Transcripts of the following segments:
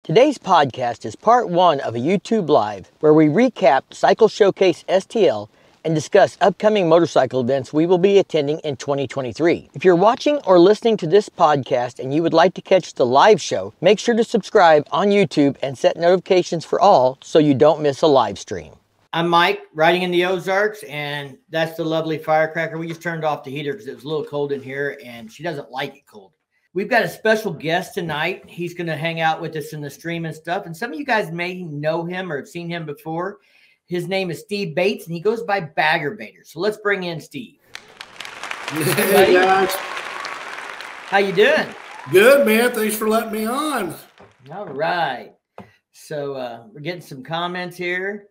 Today's podcast is part one of a YouTube Live where we recap Cycle Showcase STL and discuss upcoming motorcycle events we will be attending in 2023. If you're watching or listening to this podcast and you would like to catch the live show, make sure to subscribe on YouTube and set notifications for all so you don't miss a live stream. I'm Mike, riding in the Ozarks, and that's the lovely Firecracker. We just turned off the heater because it was a little cold in here, and she doesn't like it cold. We've got a special guest tonight. He's going to hang out with us in the stream and stuff, and some of you guys may know him or have seen him before. His name is Steve Bates, and he goes by Bagger Baiter. So let's bring in Steve. Hey, guys. How you doing? Good, man. Thanks for letting me on. All right. So we're getting some comments here.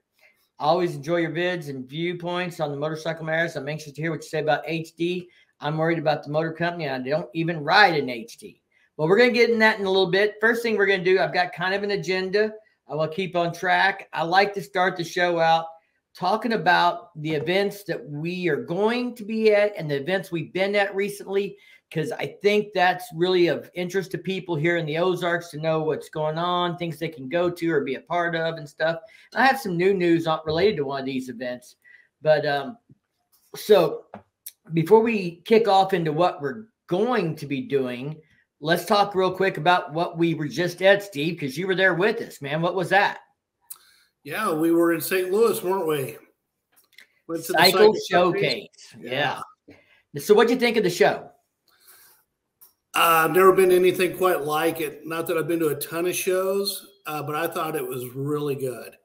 I always enjoy your vids and viewpoints on the motorcycle matters. I'm anxious to hear what you say about HD. I'm worried about the motor company. I don't even ride an HD. Well, we're going to get in that in a little bit. First thing we're going to do, I've got kind of an agenda. I will keep on track. I like to start the show out talking about the events that we are going to be at and the events we've been at recently, because I think that's really of interest to people here in the Ozarks to know what's going on, things they can go to or be a part of and stuff. I have some new news related to one of these events. But so before we kick off into what we're going to be doing, let's talk real quick about what we were just at, Steve, because you were there with us, man. What was that? Yeah, we were in St. Louis, weren't we? Went to Cycle Showcase. Yeah. So what'd you think of the show? I've never been to anything quite like it. Not that I've been to a ton of shows, but I thought it was really good.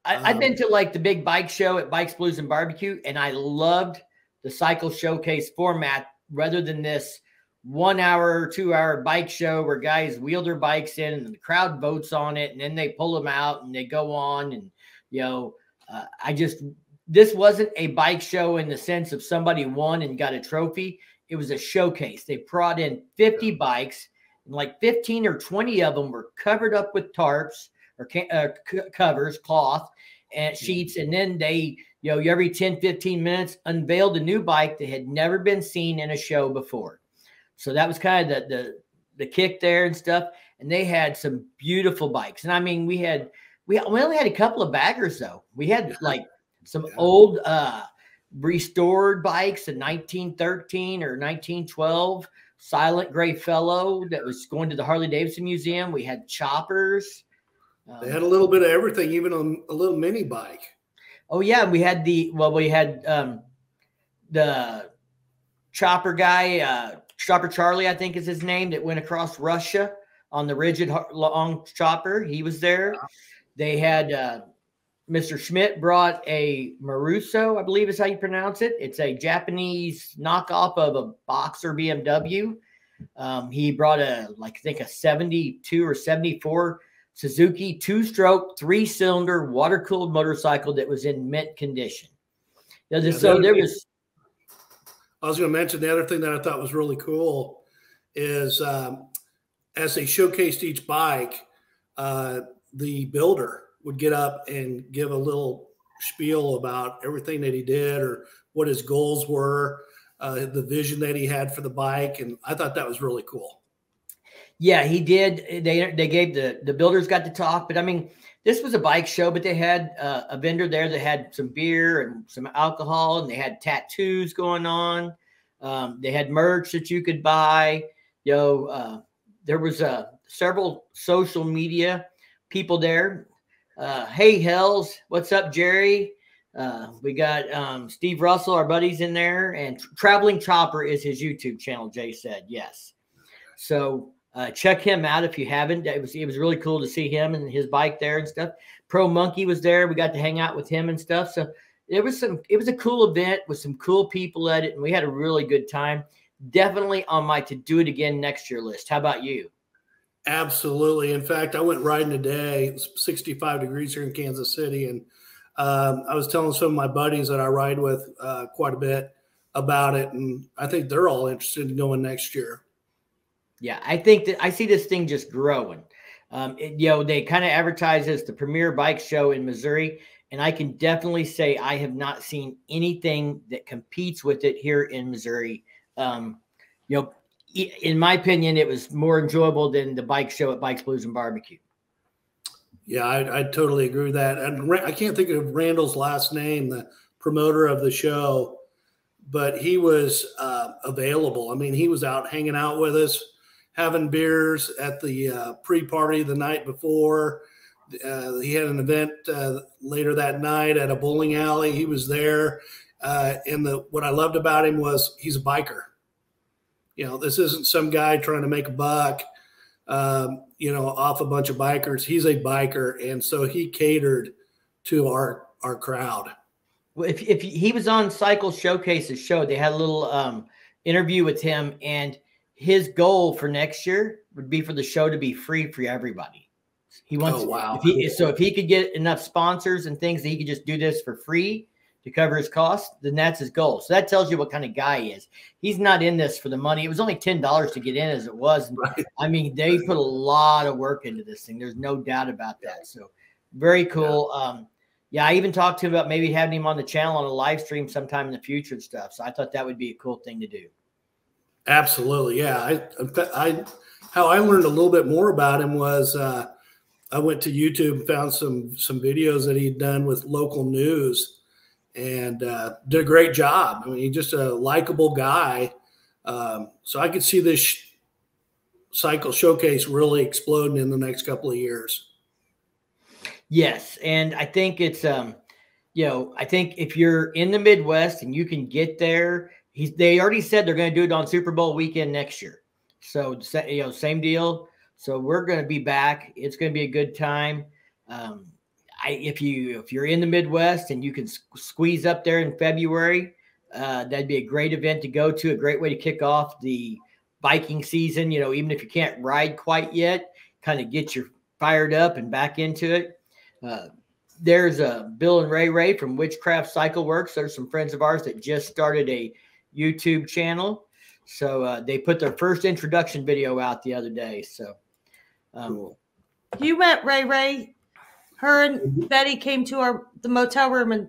I've been to like the big bike show at Bikes, Blues and Barbecue, and I loved the Cycle Showcase format rather than this 1 hour, 2 hour bike show where guys wheel their bikes in and the crowd votes on it and then they pull them out and they go on. And, you know, this wasn't a bike show in the sense of somebody won and got a trophy. It was a showcase. They brought in 50 bikes, and like 15 or 20 of them were covered up with tarps or covers, cloth and sheets. And then they, you know, every 10, 15 minutes unveiled a new bike that had never been seen in a show before. So that was kind of the kick there and stuff. And they had some beautiful bikes. And I mean, we only had a couple of baggers though. We had like some old restored bikes in 1913 or 1912, Silent Gray Fellow that was going to the Harley-Davidson Museum. We had choppers. They had a little bit of everything, even on a little mini bike. we had the chopper guy, Chopper Charlie, I think is his name, that went across Russia on the rigid long chopper. He was there. They had Mr. Schmidt brought a Maruso, I believe is how you pronounce it. It's a Japanese knockoff of a Boxer BMW. He brought I think a 72 or 74 Suzuki 2-stroke 3-cylinder water-cooled motorcycle that was in mint condition. I was going to mention the other thing that I thought was really cool is as they showcased each bike, the builder would get up and give a little spiel about everything that he did or what his goals were, the vision that he had for the bike. And I thought that was really cool. Yeah, he did. They gave the builders got to talk, but I mean, this was a bike show, but they had a vendor there that had some beer and some alcohol, and they had tattoos going on. They had merch that you could buy. There was several social media people there. Hey, Hells, what's up, Jerry? We got Steve Russell, our buddies in there, and Traveling Chopper is his YouTube channel, Jay said. Yes. So check him out if you haven't. It was really cool to see him and his bike there and stuff. Pro Monkey was there. We got to hang out with him and stuff. So it was a cool event with some cool people at it, and we had a really good time. Definitely on my to do it again next year list. How about you? Absolutely. In fact, I went riding today. It's 65 degrees here in Kansas City, and I was telling some of my buddies that I ride with quite a bit about it, and I think they're all interested in going next year. Yeah, I think that I see this thing just growing. They kind of advertise as the premier bike show in Missouri, and I can definitely say I have not seen anything that competes with it here in Missouri. In my opinion, it was more enjoyable than the bike show at Bikes, Blues and Barbecue. Yeah, I totally agree with that. And I can't think of Randall's last name, the promoter of the show, but he was available. I mean, he was out hanging out with us, having beers at the pre-party the night before. He had an event later that night at a bowling alley. He was there. And what I loved about him was he's a biker. You know, this isn't some guy trying to make a buck, you know, off a bunch of bikers. He's a biker. And so he catered to our crowd. Well, if he was on Cycle Showcase's show, they had a little interview with him, and his goal for next year would be for the show to be free for everybody. He wants, wow. If he could get enough sponsors and things that he could just do this for free to cover his costs, then that's his goal. So that tells you what kind of guy he is. He's not in this for the money. It was only $10 to get in as it was. Right. I mean, they put a lot of work into this thing. There's no doubt about that. So very cool. Yeah, I even talked to him about maybe having him on the channel on a live stream sometime in the future and stuff. So I thought that would be a cool thing to do. Absolutely. Yeah. How I learned a little bit more about him was I went to YouTube and found some videos that he'd done with local news and did a great job. I mean, he's just a likable guy. So I could see this cycle showcase really exploding in the next couple of years. Yes, and I think it's you know, I think if you're in the Midwest and you can get there, they already said they're going to do it on Super Bowl weekend next year. So you know, same deal. So we're going to be back. It's going to be a good time. If you're in the Midwest and you can squeeze up there in February, that'd be a great event to go to. A great way to kick off the biking season. You know, even if you can't ride quite yet, kind of get you fired up and back into it. There's Bill and Ray from Witchcraft Cycle Works. There's some friends of ours that just started a YouTube channel. So they put their first introduction video out the other day. So Cool. You met Ray. Her and Betty came to the motel room and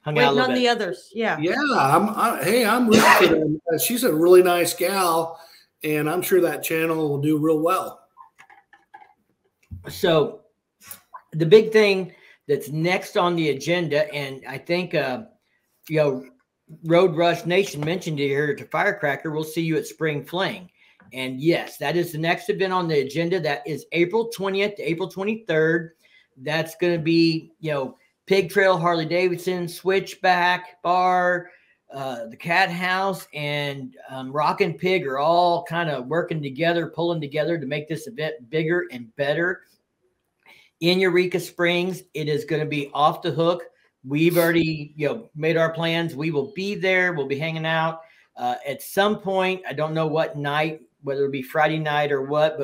hung out waiting on the others. Yeah. Yeah. I'm rooting for them. She's a really nice gal, and I'm sure that channel will do real well. So the big thing that's next on the agenda, and I think, you know, Road Rush Nation mentioned it here to Firecracker. We'll see you at Spring Fling. And yes, that is the next event on the agenda. That is April 20th to April 23rd. That's going to be, you know, Pig Trail, Harley-Davidson, Switchback Bar, the Cat House, and Rockin' Pig are all kind of working together, pulling together to make this event bigger and better. In Eureka Springs, it is going to be off the hook. We've already, you know, made our plans. We will be there. We'll be hanging out at some point. I don't know what night, whether it be Friday night or what,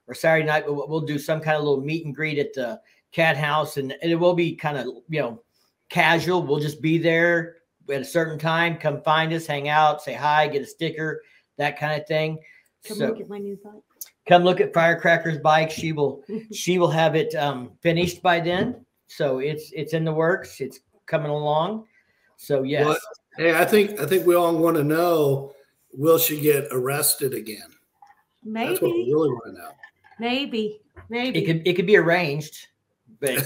or Saturday night, but we'll do some kind of little meet and greet at the Cat House, and it will be kind of, you know, casual. We'll just be there at a certain time. Come find us, hang out, say hi, get a sticker, that kind of thing. Come look at my new bike. Come look at Firecracker's bike. She will have it finished by then. So it's in the works. It's coming along. So yes. Well, hey, I think we all want to know, will she get arrested again? Maybe. That's what we really want to know. Maybe. It could be arranged, but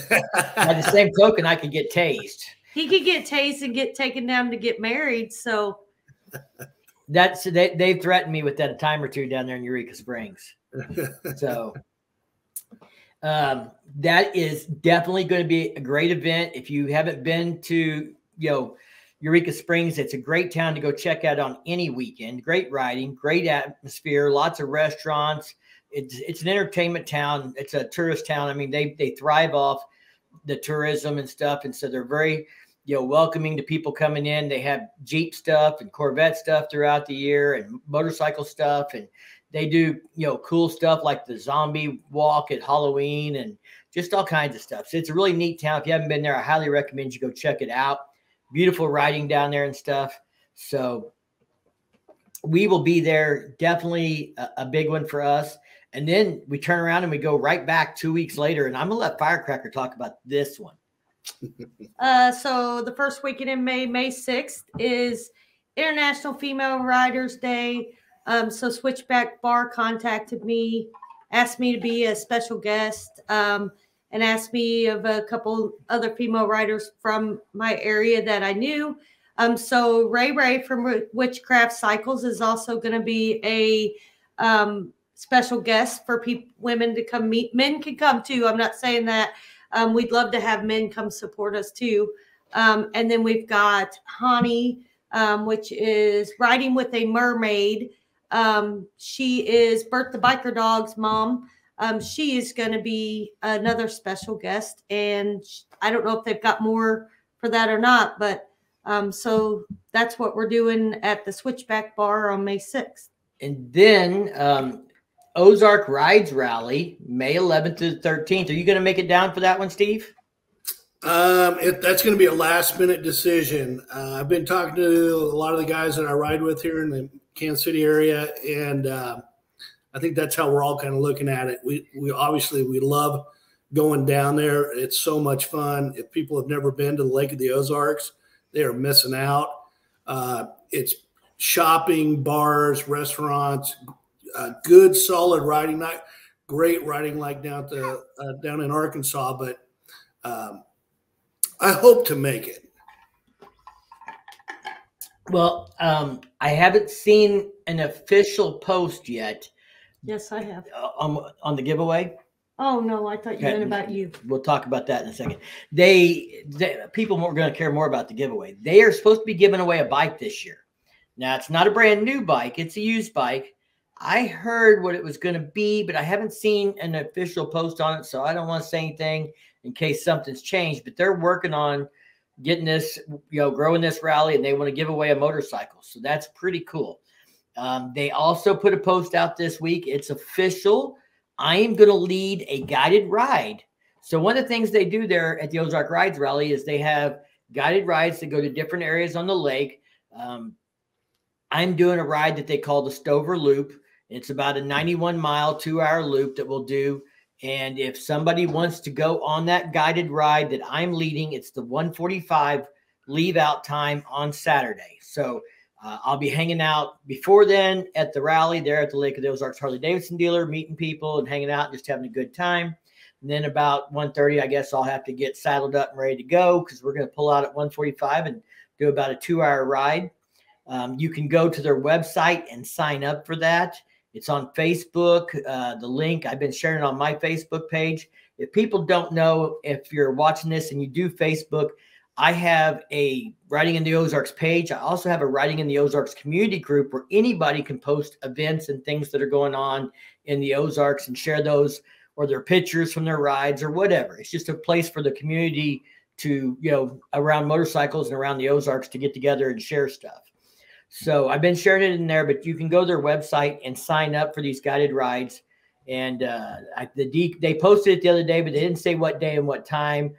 by the same token, I could get tased. He could get tased and get taken down to get married. So they threatened me with that a time or two down there in Eureka Springs. So that is definitely going to be a great event. If you haven't been to, you know, Eureka Springs, it's a great town to go check out on any weekend. Great riding, great atmosphere, lots of restaurants. It's an entertainment town. It's a tourist town. I mean, they thrive off the tourism and stuff, and so they're very, you know, welcoming to people coming in. They have Jeep stuff and Corvette stuff throughout the year and motorcycle stuff, and they do, you know, cool stuff like the zombie walk at Halloween and just all kinds of stuff. So it's a really neat town. If you haven't been there, I highly recommend you go check it out. Beautiful riding down there and stuff. So we will be there. Definitely a big one for us. And then we turn around and we go right back 2 weeks later. And I'm going to let Firecracker talk about this one. So the first weekend in May 6th, is International Female Riders Day. So Switchback Bar contacted me, asked me to be a special guest. And and asked me of a couple other female riders from my area that I knew. So Ray from Witchcraft Cycles is also going to be a special guest for women to come meet. Men can come too. I'm not saying that. We'd love to have men come support us too. And then we've got Hani, which is riding with a mermaid. She is Bert the Biker Dog's mom. She is going to be another special guest. And I don't know if they've got more for that or not, but so that's what we're doing at the Switchback Bar on May 6th. And then Ozark Rides Rally, May 11th to the 13th. Are you going to make it down for that one, Steve? That's going to be a last minute decision. I've been talking to a lot of the guys that I ride with here in the Kansas City area, and I think that's how we're all kind of looking at it. We obviously love going down there. It's so much fun. If people have never been to the Lake of the Ozarks, they are missing out. It's shopping, bars, restaurants, good solid riding, not great riding like down in Arkansas, but I hope to make it. Well, I haven't seen an official post yet. Yes, I have. On the giveaway. Oh no, I thought you meant about you. We'll talk about that in a second. People are going to care more about the giveaway. They are supposed to be giving away a bike this year. Now, it's not a brand new bike. It's a used bike. I heard what it was going to be, but I haven't seen an official post on it, so I don't want to say anything in case something's changed. But they're working on getting this, growing this rally, and they want to give away a motorcycle. So that's pretty cool. They also put a post out this week. It's official. I am going to lead a guided ride. So one of the things they do there at the Ozark Rides Rally is they have guided rides that go to different areas on the lake. I'm doing a ride that they call the Stover Loop. It's about a 91-mile, 2-hour loop that we'll do. And if somebody wants to go on that guided ride that I'm leading, it's the 1:45 leave out time on Saturday. So I'll be hanging out before then at the rally there at the Lake of the Ozarks Harley-Davidson dealer, meeting people and hanging out, just having a good time. And then about 1:30, I guess I'll have to get saddled up and ready to go because we're going to pull out at 1:45 and do about a 2-hour ride. You can go to their website and sign up for that. It's on Facebook. The link, I've been sharing it on my Facebook page. If people don't know, if you're watching this and you do Facebook, I have a Riding in the Ozarks page. I also have a Riding in the Ozarks community group where anybody can post events and things that are going on in the Ozarks and share those or their pictures from their rides or whatever. It's just a place for the community to, around motorcycles and around the Ozarks to get together and share stuff. So I've been sharing it in there, but you can go to their website and sign up for these guided rides. And they posted it the other day, but they didn't say what day and what time.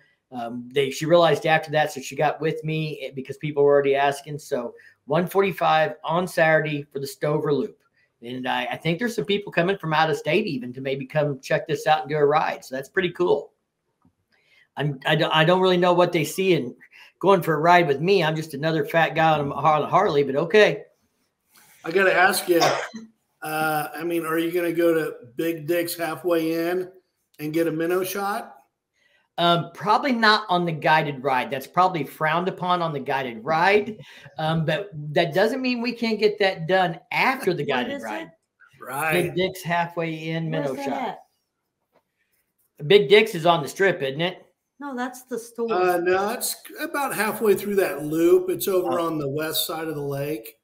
She realized after that, so she got with me because people were already asking. So 1:45 on Saturday for the Stover Loop. And I think there's some people coming from out of state even to maybe come check this out and do a ride. So that's pretty cool. I don't really know what they see in going for a ride with me. I'm just another fat guy on a Harley, but okay. I got to ask you, are you going to go to Big Dick's halfway in and get a minnow shot? Probably not on the guided ride. That's probably frowned upon on the guided ride. But that doesn't mean we can't get that done after the guided ride. Right. Big Dick's halfway in minnow shot. Big Dick's is on the strip, isn't it? No, that's the store. No, it's about halfway through that loop. It's over on the west side of the lake.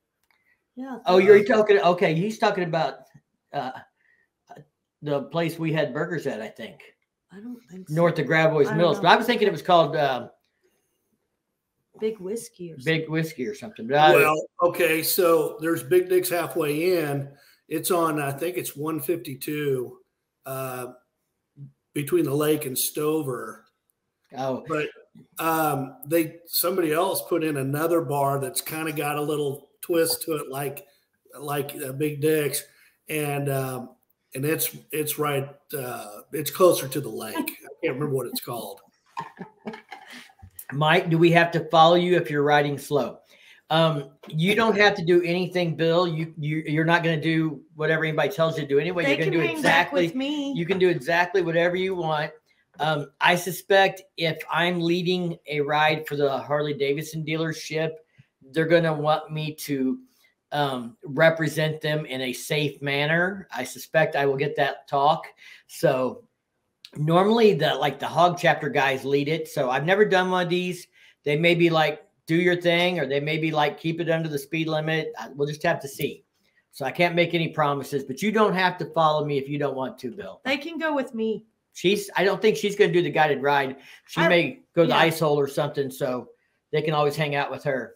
Yeah. Oh, you're talking. Okay, he's talking about the place we had burgers at, I think. I don't think so. North of Gravois Mills. But I was thinking it was called Big Whiskey or something. Big Whiskey or something. But okay, so there's Big Dick's halfway in. It's on, I think it's 152 between the lake and Stover. Oh, but somebody else put in another bar that's kind of got a little twist to it, like Big Dick's, and it's right. It's closer to the lake. I can't remember what it's called. Mike, do we have to follow you if you're riding slow? You don't have to do anything, Bill. You're not going to do whatever anybody tells you to do anyway. You're going to do exactly. With me. You can do exactly whatever you want. I suspect if I'm leading a ride for the Harley-Davidson dealership, they're going to want me to represent them in a safe manner. I suspect I will get that talk. So normally the hog chapter guys lead it. So I've never done one of these. They may be like, do your thing, or they may be like, keep it under the speed limit. We'll just have to see. So I can't make any promises, but you don't have to follow me if you don't want to, Bill. They can go with me. I don't think she's going to do the guided ride. She may go to the ice hole or something, so they can always hang out with her.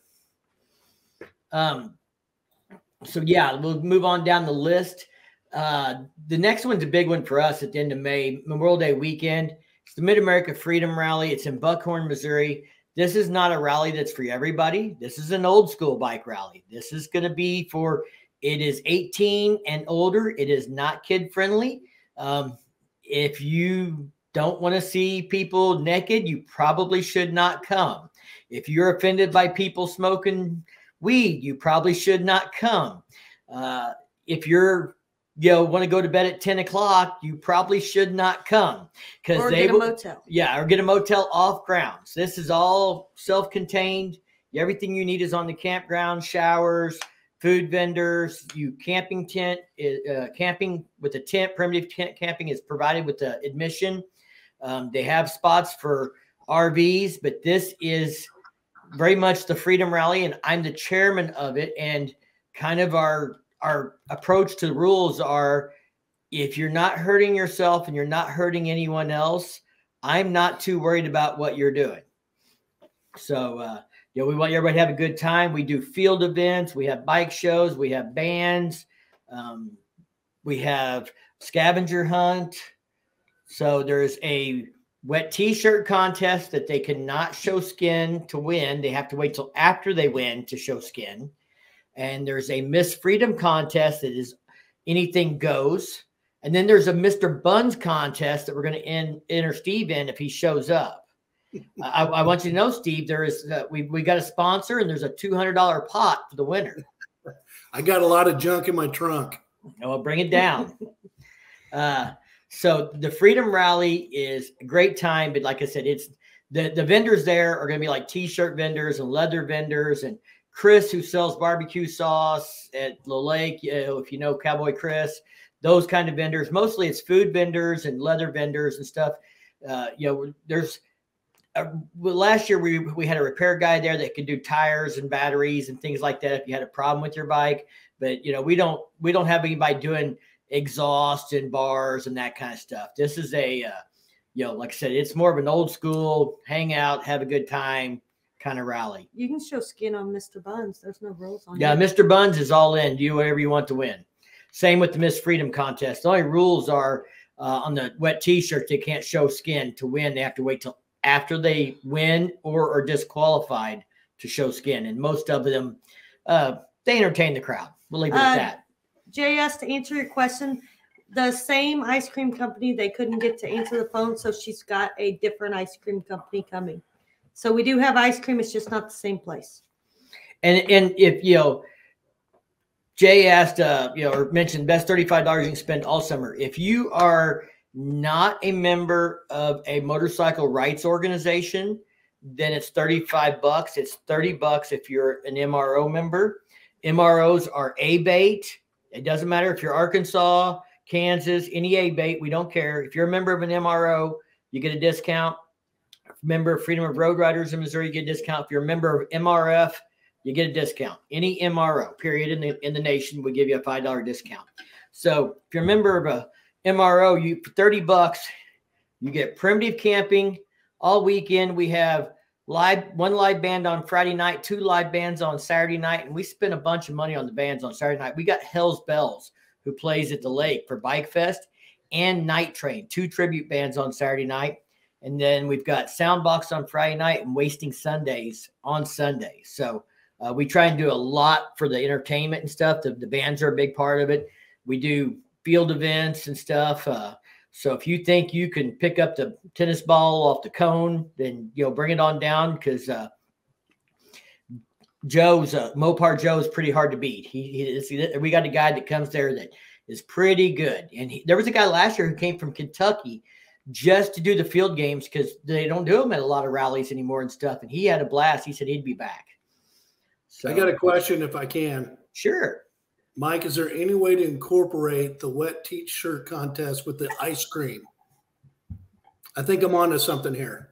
So yeah, we'll move on down the list. The next one's a big one for us at the end of May, Memorial Day weekend. It's the Mid-America Freedom Rally. It's in Buckhorn, Missouri. This is not a rally that's for everybody. This is an old school bike rally. This is going to be it is 18 and older. It is not kid friendly. If you don't want to see people naked, you probably should not come. If you're offended by people smoking weed, you probably should not come. If you're want to go to bed at 10 o'clock, you probably should not come, because get a motel. Yeah, or get a motel off grounds. This is all self-contained. Everything you need is on the campground, showers, food vendors. Camping tent, camping with a tent, primitive tent camping is provided with the admission. They have spots for RVs, but this is very much the Freedom Rally, and I'm the chairman of it. And kind of our approach to the rules are, if you're not hurting yourself and you're not hurting anyone else, I'm not too worried about what you're doing. So, we want everybody to have a good time. We do field events. We have bike shows. We have bands. We have scavenger hunt. So there's a wet t-shirt contest that they cannot show skin to win. They have to wait till after they win to show skin. And there's a Miss Freedom contest that is anything goes. And then there's a Mr. Buns contest that we're going to enter Steve in if he shows up. I want you to know, Steve, there is we got a sponsor, and there's a $200 pot for the winner. I got a lot of junk in my trunk. Well, bring it down. So the Freedom Rally is a great time, but like I said, it's the vendors there are going to be like t-shirt vendors and leather vendors, and Chris, who sells barbecue sauce at the lake, if you know Cowboy Chris, those kind of vendors. Mostly it's food vendors and leather vendors and stuff. There's last year we had a repair guy there that could do tires and batteries and things like that if you had a problem with your bike. But we don't have anybody doing exhaust and bars and that kind of stuff. This is like I said, it's more of an old school hang out, have a good time kind of rally. You can show skin on Mr. Buns. There's no rules on it. Yeah, Mr. Buns is all in. Do whatever you want to win. Same with the Miss Freedom contest. The only rules are on the wet t-shirt, they can't show skin to win. They have to wait till after they win or are disqualified to show skin. And most of them, they entertain the crowd. We'll leave it at that. JS, to answer your question, the same ice cream company, they couldn't get to answer the phone, so she's got a different ice cream company coming. So we do have ice cream. It's just not the same place. And if, Jay asked, or mentioned best $35 you can spend all summer. If you are not a member of a motorcycle rights organization, then it's $35. It's $30 if you're an MRO member. MROs are A-bait. It doesn't matter if you're Arkansas, Kansas, any A-bait. We don't care. If you're a member of an MRO, you get a discount. Member of Freedom of Road Riders in Missouri, you get a discount. If you're a member of MRF, you get a discount. Any MRO, period, in the nation, we give you a $5 discount. So if you're a member of a MRO, for $30, you get primitive camping all weekend. We have one live band on Friday night, 2 live bands on Saturday night, and we spend a bunch of money on the bands on Saturday night. We got Hell's Bells, who plays at the lake for Bikefest, and Night Train, 2 tribute bands on Saturday night. And then we've got Soundbox on Friday night and Wasting Sundays on Sunday. So we try and do a lot for the entertainment and stuff. The bands are a big part of it. We do field events and stuff. So if you think you can pick up the tennis ball off the cone, then bring it on down, because Mopar Joe is pretty hard to beat. We got a guy that comes there that is pretty good. And there was a guy last year who came from Kentucky just to do the field games because they don't do them at a lot of rallies anymore and stuff. And he had a blast. He said he'd be back. So I got a question if I can. Sure. Mike, is there any way to incorporate the wet t-shirt contest with the ice cream? I think I'm onto something here.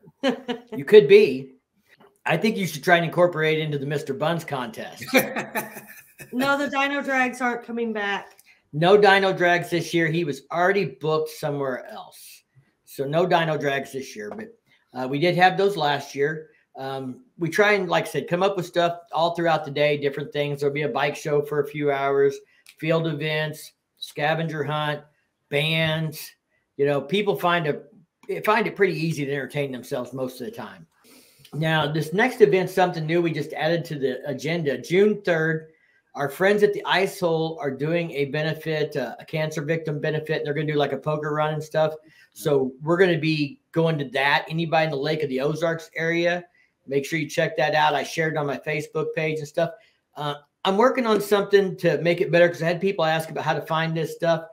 You could be. I think you should try and incorporate it into the Mr. Buns contest. No, the Dino Drags aren't coming back. No Dino Drags this year. He was already booked somewhere else. So no Dino Drags this year. But we did have those last year. We try and, like I said, come up with stuff all throughout the day, different things. There'll be a bike show for a few hours, field events, scavenger hunt, bands. You know, people find it pretty easy to entertain themselves most of the time. Now, this next event, something new we just added to the agenda. June 3rd, our friends at the Ice Hole are doing a benefit, a cancer victim benefit. And they're going to do like a poker run and stuff. So we're going to be going to that. Anybody in the Lake of the Ozarks area, make sure you check that out. I shared it on my Facebook page and stuff. I'm working on something to make it better because I had people ask about how to find this stuff.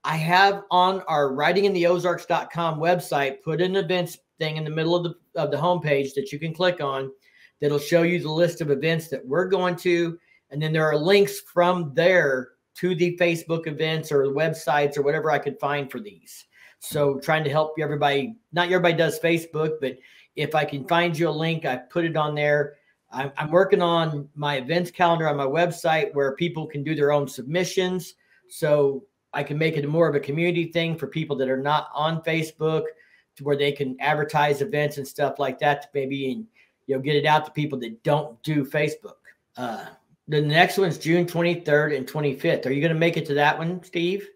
I have on our writingintheozarks.com website put an events thing in the middle of the homepage that you can click on that'll show you the list of events that we're going to. And then there are links from there to the Facebook events or the websites or whatever I could find for these. So trying to help everybody, not everybody does Facebook, but if I can find you a link, I put it on there. I'm working on my events calendar on my website where people can do their own submissions. So I can make it more of a community thing for people that are not on Facebook, to where they can advertise events and stuff like that to maybe, get it out to people that don't do Facebook. The next one's June 23rd and 25th. Are you going to make it to that one, Steve?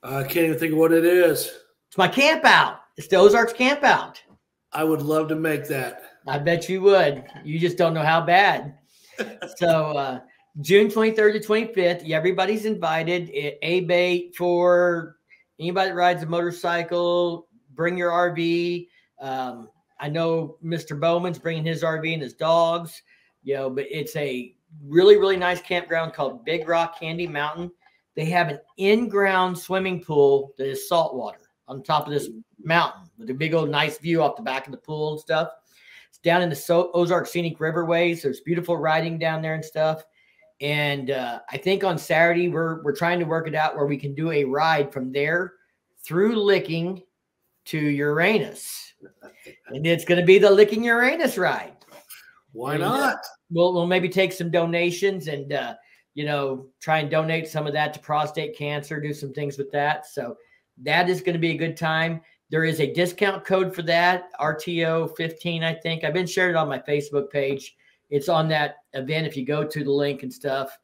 I can't even think of what it is. It's my camp out. It's the Ozarks Campout. I would love to make that. I bet you would. You just don't know how bad. So June 23rd to 25th, everybody's invited. A-bait for anybody that rides a motorcycle. Bring your RV. I know Mr. Bowman's bringing his RV and his dogs. But it's a really, really nice campground called Big Rock Candy Mountain. They have an in-ground swimming pool that is saltwater on top of this mountain with a big old nice view off the back of the pool and stuff. It's down in the Ozark Scenic Riverways. There's beautiful riding down there and stuff. And I think on Saturday, we're trying to work it out where we can do a ride from there through Licking to Uranus. And it's going to be the Licking Uranus ride. Why not? We'll maybe take some donations and, try and donate some of that to prostate cancer, do some things with that. So that is going to be a good time. There is a discount code for that, RTO 15, I think. I've been sharing it on my Facebook page. It's on that event if you go to the link and stuff.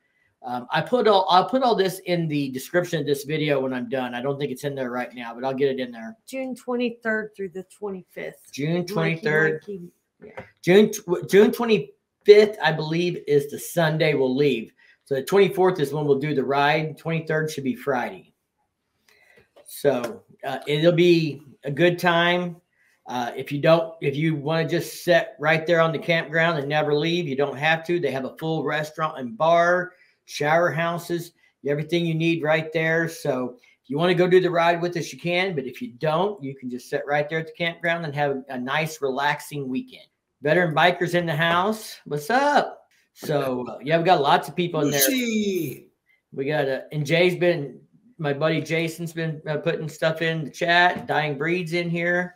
I'll put all this in the description of this video when I'm done. I don't think it's in there right now, but I'll get it in there. June 23rd through the 25th. June 23rd. Yeah. June 25th, I believe, is the Sunday we'll leave. So the 24th is when we'll do the ride. 23rd should be Friday. So it'll be a good time. If you want to just sit right there on the campground and never leave, you don't have to. They have a full restaurant and bar, shower houses, everything you need right there. So if you want to go do the ride with us, you can. But if you don't, you can just sit right there at the campground and have a nice, relaxing weekend. Veteran Bikers in the house. What's up? So, we've got lots of people in there. We got and my buddy Jason's been putting stuff in the chat. Dying Breeds in here.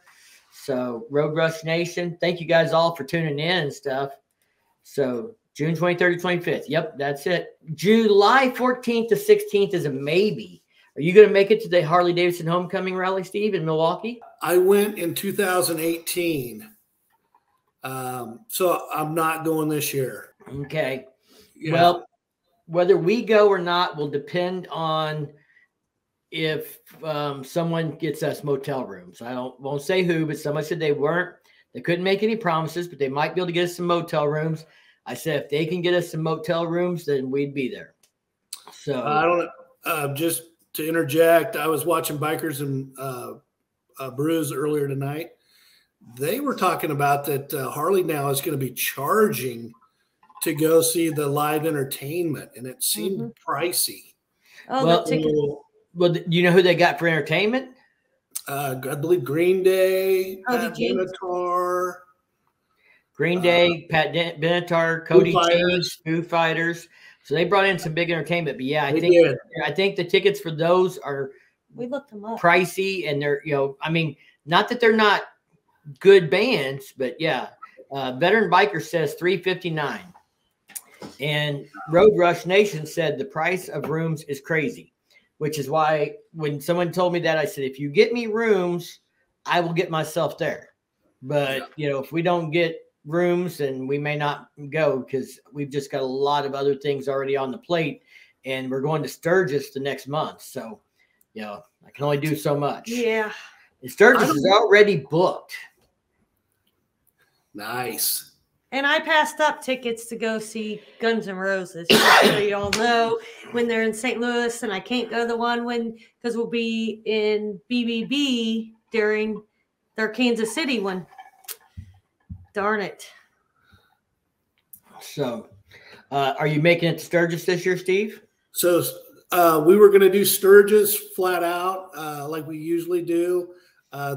So, Road Rush Nation, thank you guys all for tuning in and stuff. So, June 23rd to 25th. Yep, that's it. July 14th to 16th is a maybe. Are you going to make it to the Harley-Davidson Homecoming Rally, Steve, in Milwaukee? I went in 2018. So I'm not going this year. Okay. Yeah. Well, whether we go or not will depend on if someone gets us motel rooms. I won't say who, but someone said they couldn't make any promises, but they might be able to get us some motel rooms. I said, if they can get us some motel rooms, then we'd be there. So I don't just to interject, I was watching Bikers and Brews earlier tonight. They were talking about that Harley now is going to be charging to go see the live entertainment, and it seemed pricey. Oh, well, you know who they got for entertainment? I believe Green Day, Cody Pat James. Benatar. Green Day, Pat Benatar, Cody James, Foo Fighters. So they brought in some big entertainment. But yeah, I think the tickets for those are we looked them up. Pricey, and they're, I mean, not that they're not good bands, but yeah. Veteran Biker says $359, and Road Rush Nation said the price of rooms is crazy, which is why when someone told me that, I said, if you get me rooms, I will get myself there. But if we don't get rooms, then we may not go, because we've just got a lot of other things already on the plate, and we're going to Sturgis the next month. So, I can only do so much. Yeah. And Sturgis is already booked. Nice. And I passed up tickets to go see Guns N' Roses, just so you all know, when they're in St. Louis, and I can't go to the one because we'll be in BBB during their Kansas City one. Darn it. So, are you making it to Sturgis this year, Steve? So we were going to do Sturgis flat out like we usually do.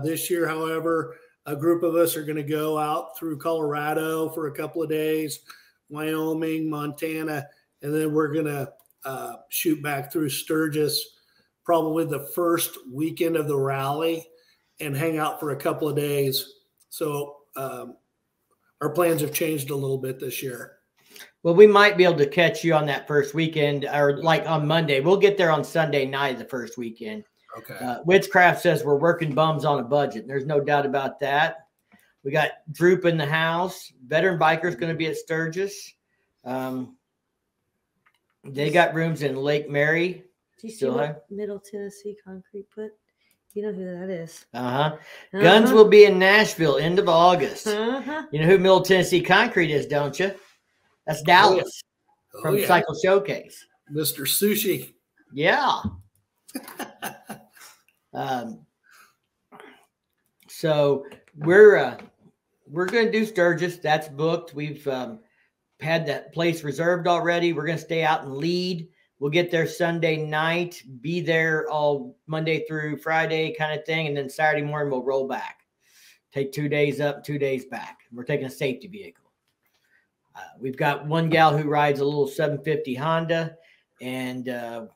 This year, however, a group of us are going to go out through Colorado for a couple of days, Wyoming, Montana, and then we're going to shoot back through Sturgis probably the first weekend of the rally and hang out for a couple of days. So our plans have changed a little bit this year. Well, we might be able to catch you on that first weekend, or like on Monday. We'll get there on Sunday night the first weekend. Okay. Witchcraft says we're working bums on a budget. There's no doubt about that. We got Droop in the house. Veteran Biker's going to be at Sturgis. They got rooms in Lake Mary. Do you see what Middle Tennessee Concrete put? You know who that is. Guns will be in Nashville end of August. You know who Middle Tennessee Concrete is, don't you? That's Dallas from Cycle Showcase. Mr. Sushi. Yeah. So we're going to do Sturgis. That's booked. We've had that place reserved already. We're going to stay out and lead. We'll get there Sunday night, be there all Monday through Friday kind of thing. And then Saturday morning, we'll roll back. Take 2 days up, 2 days back. We're taking a safety vehicle. We've got one gal who rides a little 750 Honda, and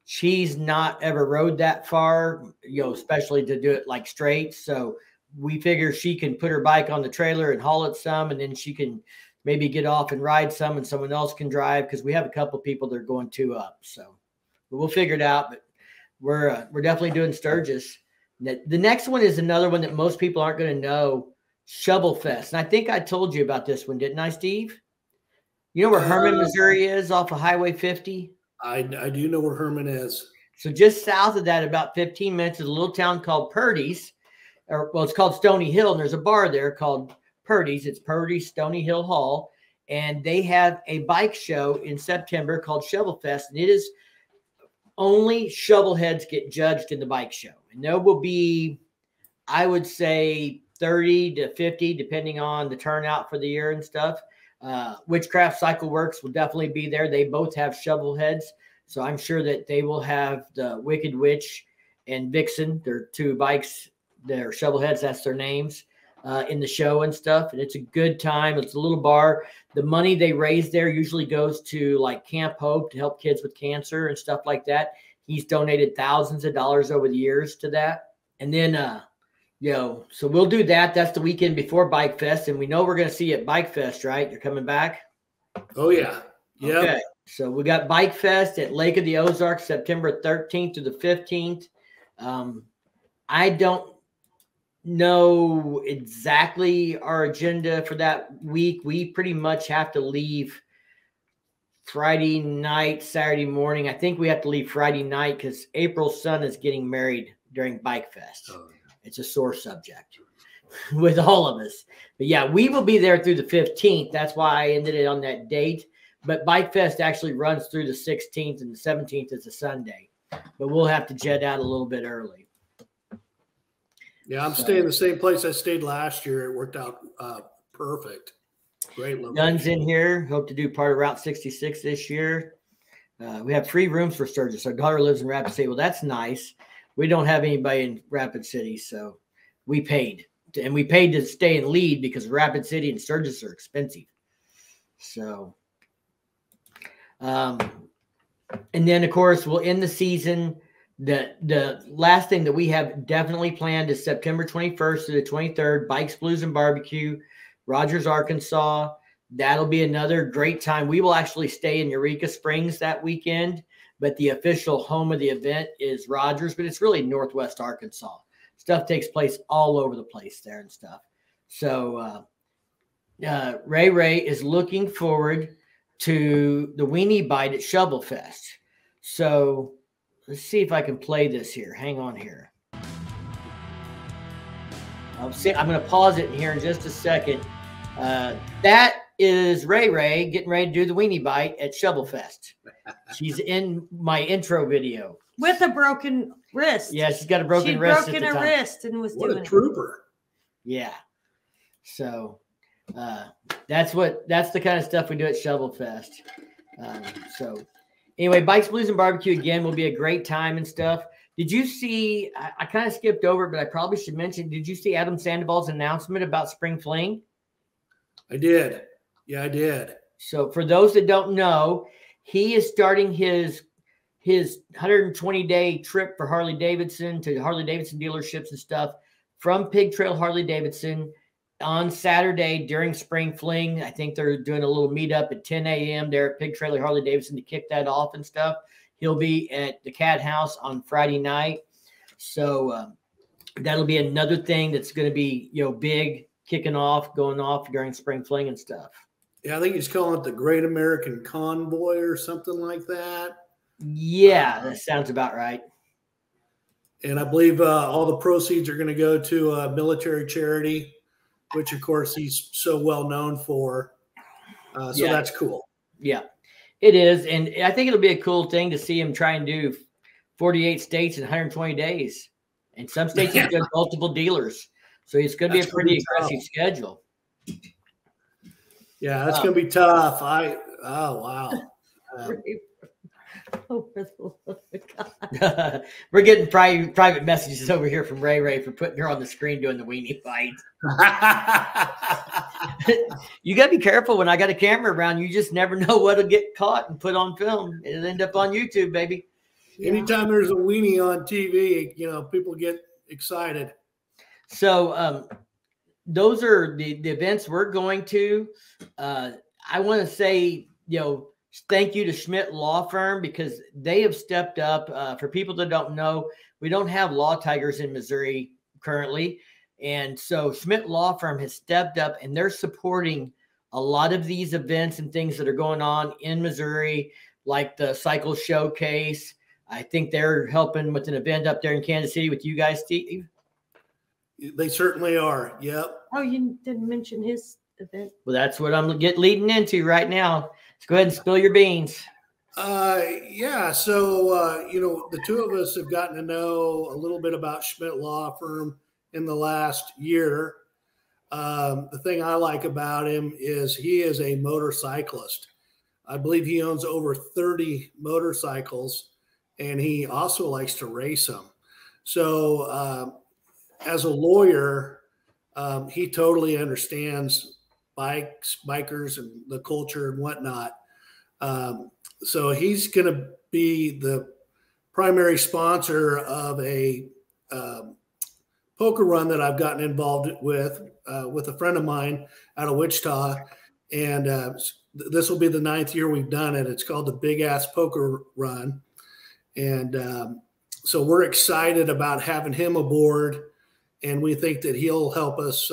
she's not ever rode that far, especially to do it like straight. So we figure she can put her bike on the trailer and haul it some, and then she can maybe get off and ride some, and someone else can drive, because we have a couple of people that are going 2 up. So we'll figure it out, but we're definitely doing Sturgis. The next one is another one that most people aren't going to know, ShovelFest. And I think I told you about this one, didn't I, Steve? You know where Herman, Missouri is off of Highway 50? I do know where Herman is. So just south of that, about 15 minutes, is a little town called Purdy's. It's called Stony Hill, and there's a bar there called Purdy's. It's Purdy's Stony Hill Hall, and they have a bike show in September called ShovelFest, and it is only shovelheads get judged in the bike show. And there will be, I would say, 30 to 50, depending on the turnout for the year and stuff. Witchcraft Cycle Works will definitely be there. They both have shovel heads, so I'm sure that they will have the Wicked Witch and Vixen. They're 2 bikes. They're shovel heads. That's their names in the show and stuff. And it's a good time. It's a little bar. The money they raise there usually goes to like Camp Hope to help kids with cancer and stuff like that. He's donated thousands of dollars over the years to that. And then, so we'll do that. That's the weekend before Bikefest, and we know we're going to see you at Bikefest, right? You're coming back? Oh, yeah. Yeah. Okay. So we got Bikefest at Lake of the Ozarks, September 13th to the 15th. I don't know exactly our agenda for that week. We pretty much have to leave Friday night, Saturday morning. I think we have to leave Friday night because April's son is getting married during Bikefest. Oh. It's a sore subject with all of us. But yeah, we will be there through the 15th. That's why I ended it on that date. But Bikefest actually runs through the 16th, and the 17th is a Sunday. But we'll have to jet out a little bit early. Yeah, I'm staying the same place I stayed last year. It worked out perfect. Great location. Guns in here. Hope to do part of Route 66 this year. We have free rooms for Sturgis. Our daughter lives in Rapid City. Well, that's nice. We don't have anybody in Rapid City, so we paid. And we paid to stay in lead because Rapid City and Sturgis are expensive. So, and then, of course, we'll end the season. The last thing that we have definitely planned is September 21st to the 23rd, Bikes, Blues, and Barbecue, Rogers, Arkansas. That'll be another great time. We will actually stay in Eureka Springs that weekend, but the official home of the event is Rogers, but it's really Northwest Arkansas. Stuff takes place all over the place there and stuff. So Ray is looking forward to the Weenie Bite at ShovelFest. So let's see if I can play this here. Hang on here. I'm going to pause it here in just a second. That is Ray getting ready to do the Weenie Bite at ShovelFest. She's in my intro video. With a broken wrist. Yeah, she's got a broken wrist. She'd broken her wrist and was doing it. What a trooper. Yeah. So that's the kind of stuff we do at ShovelFest. So anyway, Bikes, Blues, and Barbecue again will be a great time and stuff. Did you see, I kind of skipped over it, but I probably should mention, did you see Adam Sandoval's announcement about Spring Fling? I did. Yeah, I did. So for those that don't know, he is starting his 120-day trip for Harley-Davidson to Harley-Davidson dealerships and stuff from Pig Trail Harley-Davidson on Saturday during Spring Fling. I think they're doing a little meetup at 10 a.m. there at Pig Trail Harley-Davidson to kick that off and stuff. He'll be at the Cat House on Friday night. So that'll be another thing that's going to be, big, kicking off, going off during Spring Fling and stuff. Yeah, I think he's calling it the Great American Convoy or something like that. Yeah, that sounds about right. And I believe all the proceeds are going to go to a military charity, which, of course, he's so well known for. So that's cool. Yeah, it is. And I think it'll be a cool thing to see him try and do 48 states in 120 days. And some states he's got multiple dealers. So it's going to be a pretty aggressive schedule. Yeah, that's going to be tough. Oh, wow. Oh, for the love of God. We're getting private messages over here from Ray for putting her on the screen doing the Weenie Fight. You got to be careful when I got a camera around. You just never know what'll get caught and put on film. It'll end up on YouTube, baby. Anytime there's a weenie on TV, people get excited. So those are the events we're going to. I want to say, thank you to Schmidt Law Firm because they have stepped up. For people that don't know, we don't have law tigers in Missouri currently. And so Schmidt Law Firm has stepped up and they're supporting a lot of these events and things that are going on in Missouri, like the Cycle Showcase. I think they're helping with an event up there in Kansas City with you guys, Steve. They certainly are. Yep. Oh, you didn't mention his event. Well, that's what I'm leading into right now. Let's go ahead and spill your beans. Yeah. So, the two of us have gotten to know a little bit about Schmidt Law Firm in the last year. The thing I like about him is he is a motorcyclist. I believe he owns over 30 motorcycles, and he also likes to race them. So, as a lawyer, he totally understands bikers and the culture and whatnot. So he's going to be the primary sponsor of a poker run that I've gotten involved with a friend of mine out of Wichita. And this will be the 9th year we've done it. It's called the Big Ass Poker Run. And so we're excited about having him aboard. And we think that he'll help us,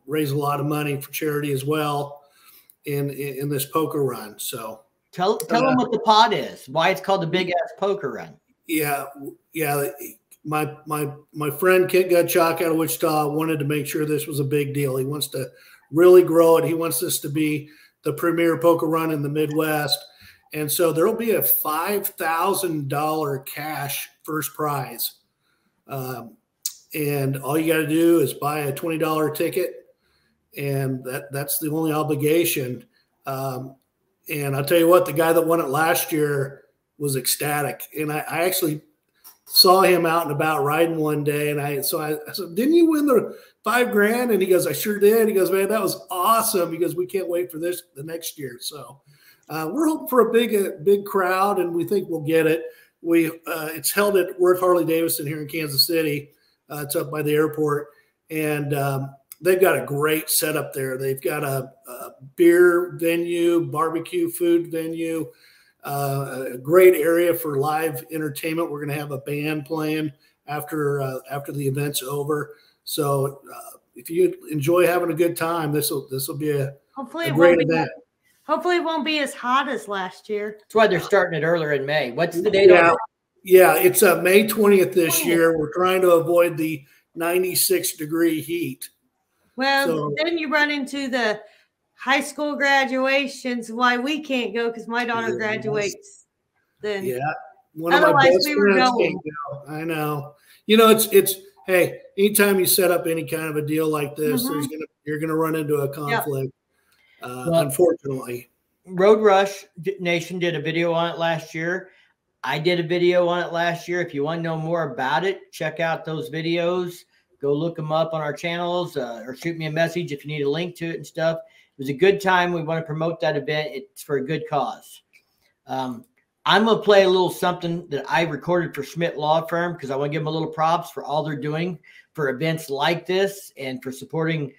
raise a lot of money for charity as well in this poker run. So tell them what the pod is, why it's called the Big Ass Poker Run. Yeah. My friend Kent Gutchock out of Wichita wanted to make sure this was a big deal. He wants to really grow it. He wants this to be the premier poker run in the Midwest. And so there'll be a $5,000 cash first prize. And all you got to do is buy a $20 ticket, and that's the only obligation. And I'll tell you what, the guy that won it last year was ecstatic. And I actually saw him out and about riding one day, and I said, "Didn't you win the $5,000?" And he goes, "I sure did." He goes, "Man, that was awesome." Because we can't wait for the next year. So we're hoping for a big crowd, and we think we'll get it. It's held at Worth Harley-Davidson here in Kansas City. It's up by the airport, and they've got a great setup there. They've got a beer venue, barbecue food venue, a great area for live entertainment. We're going to have a band playing after the event's over. So if you enjoy having a good time, this will be a great event. Hopefully it won't be as hot as last year. That's why they're starting it earlier in May. What's the date? Yeah, it's May 20th this year. We're trying to avoid the 96-degree heat. Well, then you run into the high school graduations. Why we can't go because my daughter graduates then. Yeah, otherwise we were going. I know. You know, it's hey, anytime you set up any kind of a deal like this, you're gonna run into a conflict. Unfortunately, Road Rush Nation did a video on it last year. I did a video on it last year. If you want to know more about it, check out those videos. Go look them up on our channels or shoot me a message if you need a link to it and stuff. It was a good time. We want to promote that event. It's for a good cause. I'm going to play a little something that I recorded for Schmidt Law Firm because I want to give them a little props for all they're doing for events like this and for supporting,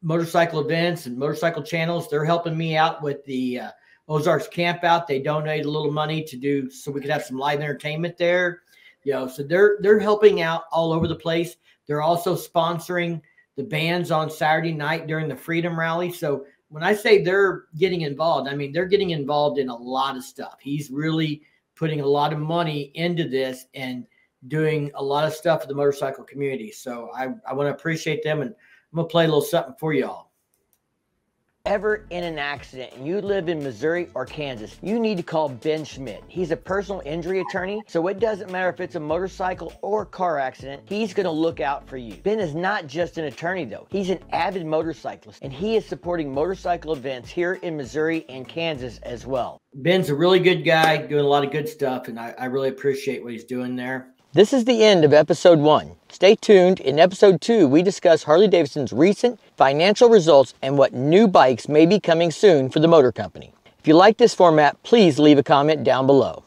motorcycle events and motorcycle channels. They're helping me out with the Ozarks Campout. They donated a little money to do so we could have some live entertainment there. So they're helping out all over the place. They're also sponsoring the bands on Saturday night during the Freedom Rally. So when I say they're getting involved, I mean they're getting involved in a lot of stuff. He's really putting a lot of money into this and doing a lot of stuff for the motorcycle community. So I want to appreciate them, and I'm going to play a little something for y'all. Ever in an accident and you live in Missouri or Kansas, you need to call Ben Schmidt. He's a personal injury attorney, so it doesn't matter if it's a motorcycle or car accident, he's going to look out for you. Ben is not just an attorney though. He's an avid motorcyclist, and he is supporting motorcycle events here in Missouri and Kansas as well. Ben's a really good guy, doing a lot of good stuff, and I really appreciate what he's doing there. This is the end of episode 1. Stay tuned. In episode 2, we discuss Harley-Davidson's recent financial results and what new bikes may be coming soon for the motor company. If you like this format, please leave a comment down below.